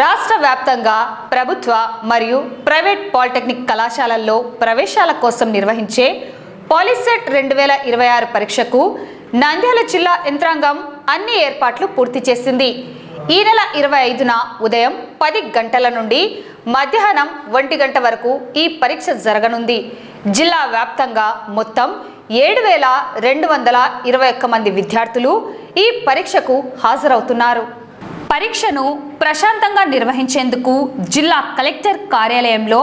రాష్ట్ర వ్యాప్తంగా ప్రభుత్వ మరియు ప్రైవేట్ పాలిటెక్నిక్ కళాశాలల్లో ప్రవేశాల కోసం నిర్వహించే పాలిసెట్ 2026 పరీక్షకు నంద్యాల జిల్లా యంత్రాంగం అన్ని ఏర్పాట్లు పూర్తి చేసింది. ఈ నెల 25న ఉదయం 10 గంటల నుండి మధ్యాహ్నం 1 గంట వరకు ఈ పరీక్ష జరగనుంది. జిల్లా వ్యాప్తంగా మొత్తం 7,221 మంది విద్యార్థులు ఈ పరీక్షకు హాజరవుతున్నారు. పరీక్షను ప్రశాంతంగా నిర్వహించేందుకు జిల్లా కలెక్టర్ కార్యాలయంలో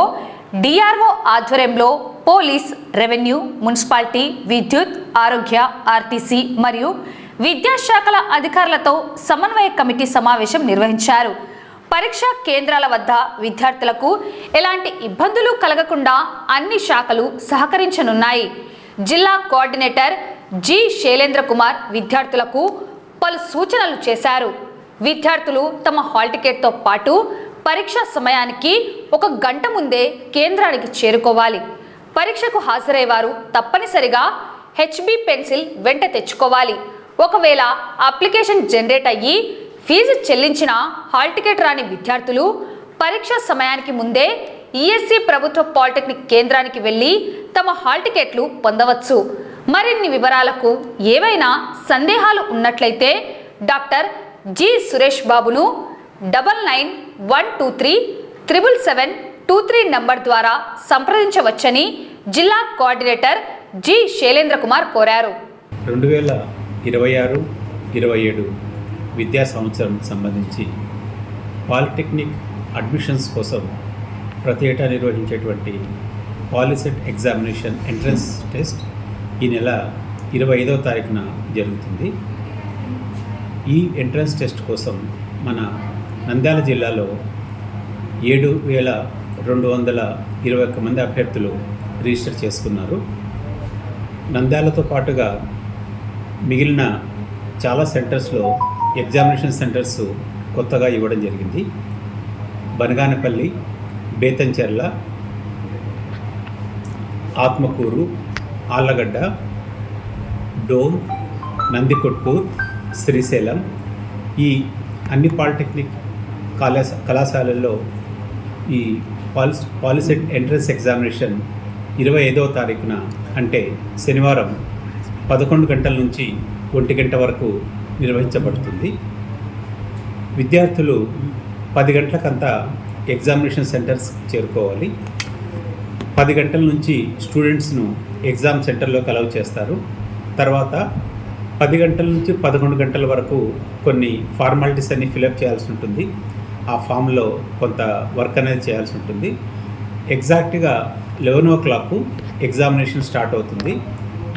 డిఆర్ఓ ఆధ్వర్యంలో పోలీస్, రెవెన్యూ, మున్సిపాలిటీ, విద్యుత్, ఆరోగ్య, ఆర్టీసీ మరియు విద్యాశాఖల అధికారులతో సమన్వయ కమిటీ సమావేశం నిర్వహించారు. పరీక్షా కేంద్రాల వద్ద విద్యార్థులకు ఎలాంటి ఇబ్బందులు కలగకుండా అన్ని శాఖలు సహకరించనున్నాయి. జిల్లా కోఆర్డినేటర్ జి శైలేంద్ర కుమార్ విద్యార్థులకు పలు సూచనలు చేశారు. విద్యార్థులు తమ హాల్ టికెట్తో పాటు పరీక్ష సమయానికి 1 గంట ముందే కేంద్రానికి చేరుకోవాలి. పరీక్షకు హాజరయ్యేవారు తప్పనిసరిగా హెచ్బి పెన్సిల్ వెంట తెచ్చుకోవాలి. ఒకవేళ అప్లికేషన్ జనరేట్ అయ్యి ఫీజు చెల్లించిన హాల్ టికెట్ రాని విద్యార్థులు పరీక్ష సమయానికి ముందే ఈఎస్సి ప్రభుత్వ పాలిటెక్నిక్ కేంద్రానికి వెళ్ళి తమ హాల్ టికెట్లు పొందవచ్చు. మరిన్ని వివరాలకు ఏవైనా సందేహాలు ఉన్నట్లయితే డాక్టర్ జి సురేష్ బాబును 9912377723 నంబర్ ద్వారా సంప్రదించవచ్చని జిల్లా కోఆర్డినేటర్ జి శైలేంద్ర కుమార్ కోరారు. 2026-27 విద్యా సంవత్సరం సంబంధించి పాలిటెక్నిక్ అడ్మిషన్స్ కోసం ప్రతి ఏటా నిర్వహించేటువంటి పాలిసెట్ ఎగ్జామినేషన్ ఎంట్రన్స్ టెస్ట్ ఈ నెల 25వ తారీఖున జరుగుతుంది. ఈ ఎంట్రన్స్ టెస్ట్ కోసం మన నంద్యాల జిల్లాలో 7,221 మంది అభ్యర్థులు రిజిస్టర్ చేసుకున్నారు. నంద్యాలతో పాటుగా మిగిలిన చాలా సెంటర్స్లో ఎగ్జామినేషన్ సెంటర్స్ కొత్తగా ఇవ్వడం జరిగింది. బనగానపల్లి, బేతంచెర్ల, ఆత్మకూరు, ఆళ్ళగడ్డ, డోన్, నందికొట్కూర్, శ్రీశైలం ఈ అన్ని పాలిటెక్నిక్ కళాశాలల్లో ఈ పాలిసెట్ ఎంట్రన్స్ ఎగ్జామినేషన్ 25వ తారీఖున అంటే శనివారం 11 గంటల నుంచి 1 గంట వరకు నిర్వహించబడుతుంది. విద్యార్థులు 10 గంటలకంతా ఎగ్జామినేషన్ సెంటర్స్ చేరుకోవాలి. 10 గంటల నుంచి స్టూడెంట్స్ను ఎగ్జామ్ సెంటర్లోకి అలౌ చేస్తారు. తర్వాత 10 గంటల నుంచి 11 గంటల వరకు కొన్ని ఫార్మాలిటీస్ అన్ని ఫిలప్ చేయాల్సి ఉంటుంది. ఆ ఫామ్లో కొంత వర్క్ అనేది చేయాల్సి ఉంటుంది. ఎగ్జాక్ట్గా 11 o'clock ఎగ్జామినేషన్ స్టార్ట్ అవుతుంది.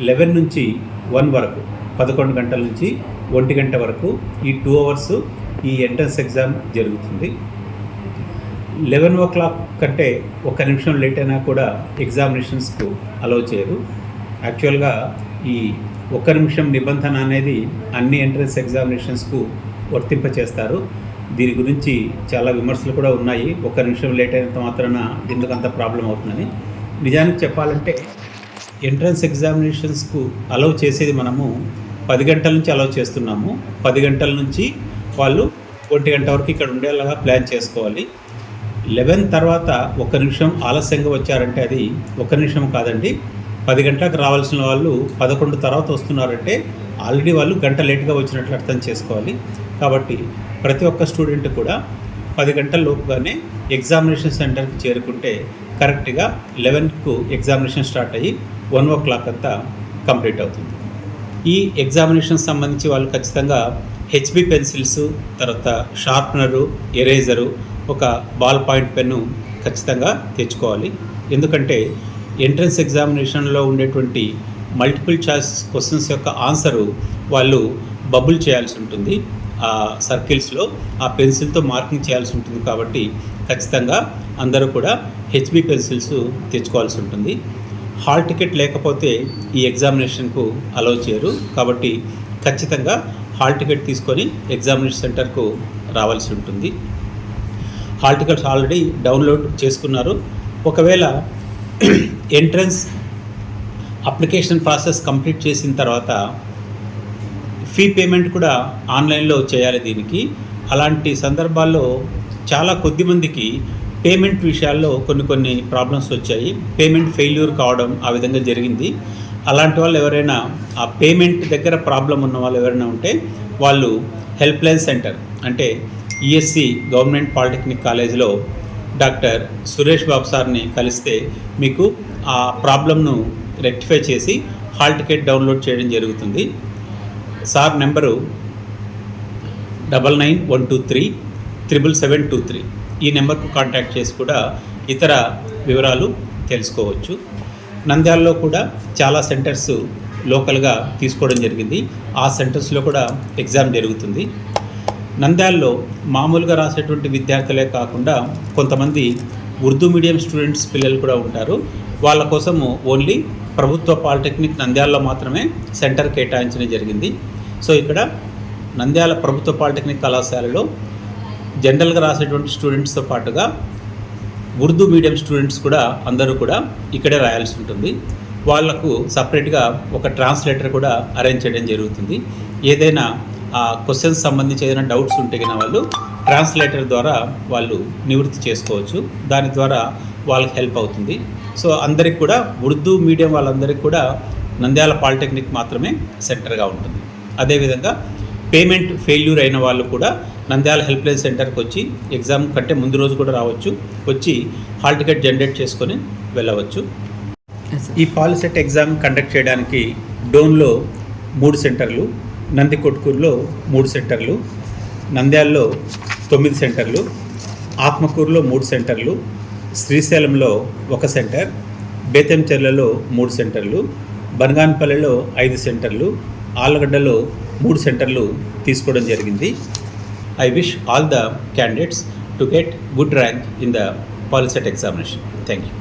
11 నుంచి 1 వరకు 11 గంటల నుంచి 1 గంట వరకు ఈ 2 hours ఈ ఎంట్రన్స్ ఎగ్జామ్ జరుగుతుంది. 11 o'clock కంటే 1 నిమిషం లేట్ అయినా కూడా ఎగ్జామినేషన్స్కు అలౌ చేయరు. యాక్చువల్గా ఈ 1 నిమిషం నిబంధన అనేది అన్ని ఎంట్రన్స్ ఎగ్జామినేషన్స్కు వర్తింపచేస్తారు. దీని గురించి చాలా విమర్శలు కూడా ఉన్నాయి. 1 నిమిషం లేట్ అయినంత మాత్రాన ఎందుకంత ప్రాబ్లం అవుతుందని. నిజానికి చెప్పాలంటే ఎంట్రన్స్ ఎగ్జామినేషన్స్కు అలౌ చేసేది మనము 10 గంటల నుంచి అలౌ చేస్తున్నాము. 10 గంటల నుంచి వాళ్ళు 1 గంట వరకు ఇక్కడ ఉండేలాగా ప్లాన్ చేసుకోవాలి. 11 తర్వాత 1 నిమిషం ఆలస్యంగా వచ్చారంటే అది 1 నిమిషం కాదండి. 10 గంటలకు రావాల్సిన వాళ్ళు 11 తర్వాత వస్తున్నారంటే ఆల్రెడీ వాళ్ళు గంట లేట్గా వచ్చినట్లు అర్థం చేసుకోవాలి. కాబట్టి ప్రతి ఒక్క స్టూడెంట్ కూడా 10 గంటల లోపుగానే ఎగ్జామినేషన్ సెంటర్కి చేరుకుంటే కరెక్ట్గా 11కు ఎగ్జామినేషన్ స్టార్ట్ అయ్యి 1 o'clock అంతా కంప్లీట్ అవుతుంది. ఈ ఎగ్జామినేషన్ సంబంధించి వాళ్ళు ఖచ్చితంగా హెచ్బి పెన్సిల్స్, తర్వాత షార్ప్నరు, ఎరేజరు, ఒక బాల్ పాయింట్ పెన్ను ఖచ్చితంగా తెచ్చుకోవాలి. ఎందుకంటే ఎంట్రన్స్ ఎగ్జామినేషన్లో ఉండేటువంటి మల్టిపుల్ చాయిస్ క్వశ్చన్స్ యొక్క ఆన్సరు వాళ్ళు బబుల్ చేయాల్సి ఉంటుంది. ఆ సర్కిల్స్లో ఆ పెన్సిల్తో మార్కింగ్ చేయాల్సి ఉంటుంది. కాబట్టి ఖచ్చితంగా అందరూ కూడా హెచ్బి పెన్సిల్స్ తెచ్చుకోవాల్సి ఉంటుంది. హాల్ టికెట్ లేకపోతే ఈ ఎగ్జామినేషన్కు అలౌ చేయరు. కాబట్టి ఖచ్చితంగా హాల్ టికెట్ తీసుకొని ఎగ్జామినేషన్ సెంటర్కు రావాల్సి ఉంటుంది. హాల్ టికెట్స్ ఆల్రెడీ డౌన్లోడ్ చేసుకున్నారు. ఒకవేళ ఎంట్రన్స్ అప్లికేషన్ ప్రాసెస్ కంప్లీట్ చేసిన తర్వాత ఫీ పేమెంట్ కూడా ఆన్లైన్లో చేయాలి. దీనికి అలాంటి సందర్భాల్లో చాలా కొద్ది మందికి పేమెంట్ విషయాల్లో కొన్ని ప్రాబ్లమ్స్ వచ్చాయి. పేమెంట్ ఫెయిల్యూర్ కావడం ఆ విధంగా జరిగింది. అలాంటి వాళ్ళు ఎవరైనా ఆ పేమెంట్ దగ్గర ప్రాబ్లం ఉన్న వాళ్ళు ఎవరైనా ఉంటే వాళ్ళు హెల్ప్ లైన్ సెంటర్ అంటే ఈఎస్సి గవర్నమెంట్ పాలిటెక్నిక్ కాలేజ్లో డాక్టర్ సురేష్ బాబు సార్ని కలిస్తే మీకు ఆ ప్రాబ్లంను రెక్టిఫై చేసి హాల్ టికెట్ డౌన్లోడ్ చేయడం జరుగుతుంది. సార్ నెంబరు 9912377723 ఈ నెంబర్కు కాంటాక్ట్ చేసి కూడా ఇతర వివరాలు తెలుసుకోవచ్చు. నంద్యాలలో కూడా చాలా సెంటర్స్ లోకల్గా తీసుకోవడం జరిగింది. ఆ సెంటర్స్లో కూడా ఎగ్జామ్ జరుగుతుంది. నంద్యాలలో మామూలుగా రాసేటువంటి విద్యార్థులే కాకుండా కొంతమంది ఉర్దూ మీడియం స్టూడెంట్స్ పిల్లలు కూడా ఉంటారు. వాళ్ళ కోసము ఓన్లీ ప్రభుత్వ పాలిటెక్నిక్ నంద్యాలలో మాత్రమే సెంటర్ కేటాయించడం జరిగింది. సో ఇక్కడ నంద్యాల ప్రభుత్వ పాలిటెక్నిక్ కళాశాలలో జనరల్గా రాసేటువంటి స్టూడెంట్స్తో పాటుగా ఉర్దూ మీడియం స్టూడెంట్స్ కూడా అందరూ కూడా ఇక్కడే రాయాల్సి ఉంటుంది. వాళ్లకు సపరేట్గా ఒక ట్రాన్స్లేటర్ కూడా అరేంజ్ చేయడం జరుగుతుంది. ఏదైనా ఆ క్వశ్చన్స్ సంబంధించి ఏదైనా డౌట్స్ ఉంటే కన్నా వాళ్ళు ట్రాన్స్లేటర్ ద్వారా వాళ్ళు నివృత్తి చేసుకోవచ్చు. దాని ద్వారా వాళ్ళకి హెల్ప్ అవుతుంది. సో అందరికి కూడా ఉర్దూ మీడియం వాళ్ళందరికీ కూడా నంద్యాల పాలిటెక్నిక్ మాత్రమే సెంటర్గా ఉంటుంది. అదేవిధంగా పేమెంట్ ఫెయిల్యూర్ అయిన వాళ్ళు కూడా నంద్యాల హెల్ప్ లైన్ సెంటర్కి వచ్చి ఎగ్జామ్ కంటే ముందు రోజు కూడా రావచ్చు, వచ్చి హాల్ టికెట్ జనరేట్ చేసుకొని వెళ్ళవచ్చు. ఈ పాలిసెట్ ఎగ్జామ్ కండక్ట్ చేయడానికి డోన్లో 3 సెంటర్లు, నందికొట్కూరులో 3 సెంటర్లు, నంద్యాలలో 9 సెంటర్లు, ఆత్మకూరులో 3 సెంటర్లు, శ్రీశైలంలో 1 సెంటర్, బేతంచెర్లలో 3 సెంటర్లు, బనగానపల్లిలో 5 సెంటర్లు, ఆలగడ్డలో 3 సెంటర్లు తీసుకోవడం జరిగింది. I wish all the candidates to get good rank in the POLICET examination. Thank you.